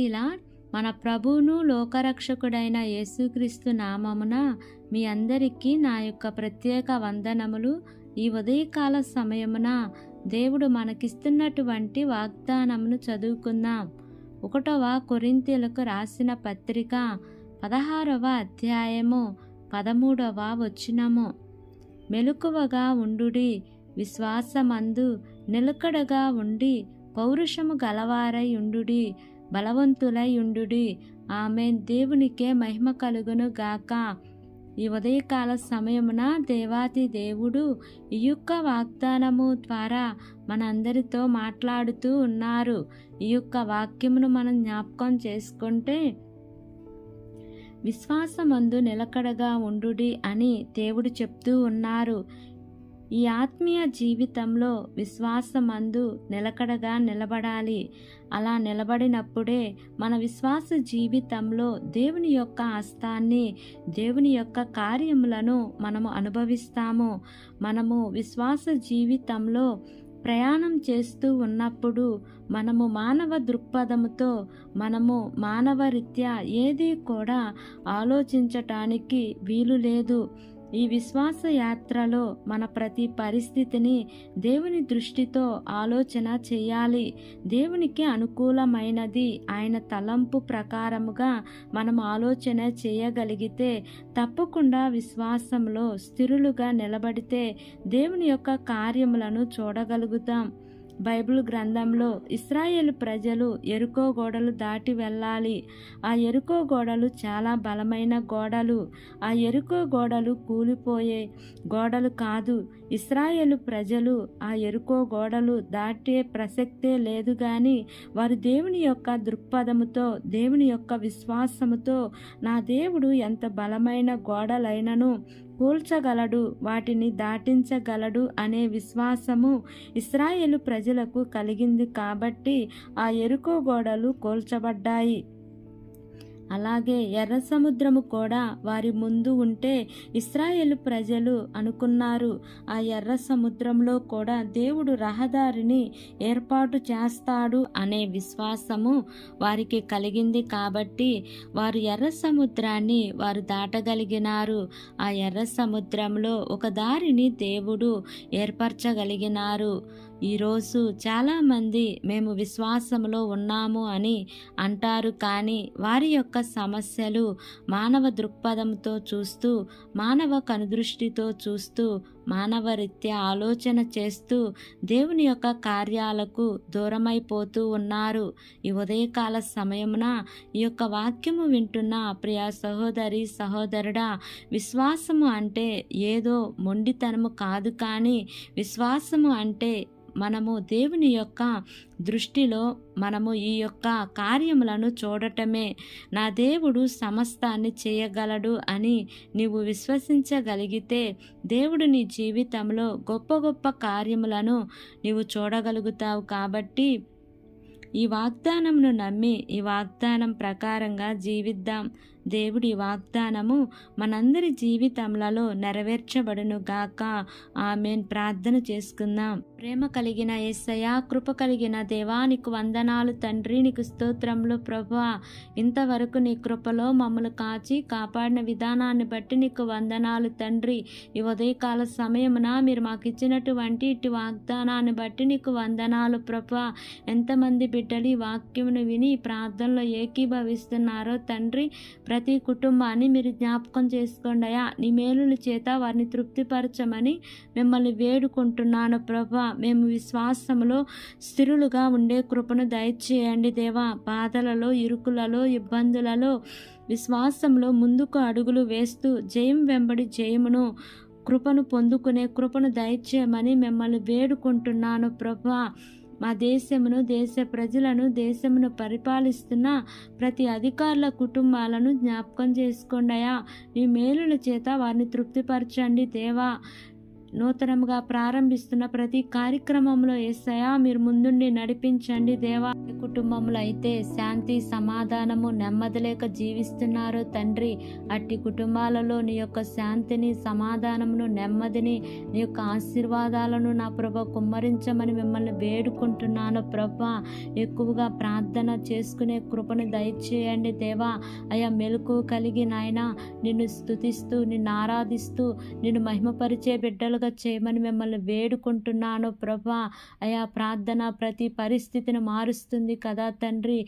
ప్రైజ్లా మన ప్రభువును లోకరక్షకుడైన యేసుక్రీస్తు నామమున మీ అందరికీ నా యొక్క ప్రత్యేక వందనములు. ఈ ఉదయకాల సమయమున దేవుడు మనకిస్తున్నటువంటి వాగ్దానమును చదువుకుందాం. 1వ కొరింథీయులకు రాసిన పత్రిక 16వ అధ్యాయము 13వ వచనము. మెలకువగా ఉండుడి, విశ్వాసమందు నిలకడగా ఉండి పౌరుషము గలవారై ఉండుడి, బలవంతులై ఉండుడి. ఆమేన్. దేవునికే మహిమ కలుగును గాక. ఈ ఉదయకాల సమయమున దేవాతి దేవుడు ఈ యొక్క వాగ్దానము ద్వారా మనందరితో మాట్లాడుతూ ఉన్నారు. ఈ యొక్క వాక్యమును మనం జ్ఞాపకం చేసుకుంటే, విశ్వాసమందు నిలకడగా ఉండుడి అని దేవుడు చెప్తూ ఉన్నారు. ఈ ఆత్మీయ జీవితంలో విశ్వాసమందు నిలకడగా నిలబడాలి. అలా నిలబడినప్పుడే మన విశ్వాస జీవితంలో దేవుని యొక్క హస్తాన్ని, దేవుని యొక్క కార్యములను మనము అనుభవిస్తాము. మనము విశ్వాస జీవితంలో ప్రయాణం చేస్తూ ఉన్నప్పుడు మనము మానవ దృక్పథముతో, మనము మానవ రీత్యా ఏది కూడా ఆలోచించటానికి వీలు లేదు. ఈ విశ్వాస యాత్రలో మన ప్రతి పరిస్థితిని దేవుని దృష్టితో ఆలోచన చేయాలి. దేవునికి అనుకూలమైనది ఆయన తలంపు ప్రకారముగా మనం ఆలోచన చేయగలిగితే, తప్పకుండా విశ్వాసంలో స్థిరులుగా నిలబడితే దేవుని యొక్క కార్యములను చూడగలుగుతాం. బైబిల్ గ్రంథంలో ఇశ్రాయేలు ప్రజలు యెరికో గోడలు దాటి వెళ్ళాలి. ఆ యెరికో గోడలు చాలా బలమైన గోడలు. ఆ యెరికో గోడలు కూలిపోయే గోడలు కాదు. ఇశ్రాయేలు ప్రజలు ఆ యెరికో గోడలు దాటే ప్రసక్తే లేదు. కానీ వారు దేవుని యొక్క దృక్పథముతో, దేవుని యొక్క విశ్వాసముతో, నా దేవుడు ఎంత బలమైన గోడలైనను కూల్చగలడు, వాటిని దాటించగలడు అనే విశ్వాసము ఇశ్రాయేలు ప్రజలకు కలిగింది. కాబట్టి ఆ యెరికో గోడలు కూల్చబడ్డాయి. అలాగే ఎర్ర సముద్రము కూడా వారి ముందు ఉంటే ఇశ్రాయేలు ప్రజలు అనుకున్నారు, ఆ ఎర్ర సముద్రంలో కూడా దేవుడు రహదారిని ఏర్పాటు చేస్తాడు అనే విశ్వాసము వారికి కలిగింది. కాబట్టి వారు ఎర్ర సముద్రాన్ని వారు దాటగలిగినారు. ఆ ఎర్ర సముద్రంలో ఒక దారిని దేవుడు ఏర్పరచగలిగినారు. ఈరోజు చాలామంది మేము విశ్వాసంలో ఉన్నాము అని అంటారు. కానీ వారి యొక్క సమస్యలు మానవ దృక్పథంతో చూస్తూ, మానవ కనుదృష్టితో చూస్తూ, మానవ రీత్యా ఆలోచన చేస్తూ దేవుని యొక్క కార్యాలకు దూరమైపోతూ ఉన్నారు. ఈ ఉదయకాల సమయమున ఈ యొక్క వాక్యము వింటున్న ప్రియ సహోదరి సహోదరుడా, విశ్వాసము అంటే ఏదో మొండితనము కాదు. కానీ విశ్వాసము అంటే మనము దేవుని యొక్క దృష్టిలో మనము ఈ యొక్క కార్యములను చూడటమే. నా దేవుడు సమస్తాన్ని చేయగలడు అని నీవు విశ్వసించగలిగితే దేవుడు నీ జీవితంలో గొప్ప గొప్ప కార్యములను నీవు చూడగలుగుతావు. కాబట్టి ఈ వాగ్దానమును నమ్మి ఈ వాగ్దానం ప్రకారంగా జీవిద్దాం. దేవుడి వాగ్దానము మనందరి జీవితములలో నెరవేర్చబడును గాక. ఆమేన్. ప్రార్థన చేసుకుందాం. ప్రేమ కలిగిన యేసయ్యా, కృప కలిగిన దేవా, నీకు వందనాలు తండ్రి. నీకు స్తోత్రములు ప్రభువా. ఇంతవరకు నీ కృపలో మమ్మల్ని కాచి కాపాడిన విధానాన్ని బట్టి నీకు వందనాలు తండ్రి. ఈ ఉదయకాల సమయమున మీరు మాకు ఇచ్చినటువంటి ఇటు వాగ్దానాన్ని బట్టి నీకు వందనాలు ప్రభువా. ఎంతమంది బిడ్డలు ఈ వాక్యమును విని ప్రార్థనలో ఏకీభవిస్తున్నారో తండ్రి, ప్రతి కుటుంబాన్ని మీరు జ్ఞాపకం చేసుకోండి అయ్యా. నీ మేలుల చేత వారిని తృప్తిపరచమని మిమ్మల్ని వేడుకుంటున్నాను ప్రభా. మేము విశ్వాసములో స్థిరులుగా ఉండే కృపను దయచేయండి దేవా. బాధలలో, ఇరుకులలో, ఇబ్బందులలో విశ్వాసంలో ముందుకు అడుగులు వేస్తూ జయం వెంబడి జయమును, కృపను పొందుకునే కృపను దయచేయమని మిమ్మల్ని వేడుకుంటున్నాను ప్రభా. మా దేశమును, దేశ ప్రజలను, దేశమును పరిపాలిస్తున్న ప్రతి అధికారుల కుటుంబాలను జ్ఞాపకం చేసుకోండి అయ్యా. నీ మేలుల చేత వారిని తృప్తిపరచండి దేవా. నూతనంగా ప్రారంభిస్తున్న ప్రతి కార్యక్రమంలో యేసయ్యా మీరు ముందుండి నడిపించండి దేవా. ఏ కుటుంబంలో అయితే శాంతి, సమాధానము, నెమ్మది లేక జీవిస్తున్నారో తండ్రి, అట్టి కుటుంబాలలో నీ యొక్క శాంతిని, సమాధానమును, నెమ్మదిని, నీ యొక్క ఆశీర్వాదాలను నా ప్రభా కుమ్మరించమని మిమ్మల్ని వేడుకుంటున్నాను ప్రభా. ఎక్కువగా ప్రార్థన చేసుకునే కృపను దయచేయండి దేవా. అయా మెలకు కలిగి నాయన నిన్ను స్తుతిస్తూ, నిన్ను ఆరాధిస్తూ, నిన్ను మహిమపరిచే బిడ్డలుగా చేయమని మిమ్మల్ని వేడుకుంటున్నాను ప్రభా. అయా ప్రార్థన ప్రతి పరిస్థితిని మారుస్తుంది కదా తండ్రి.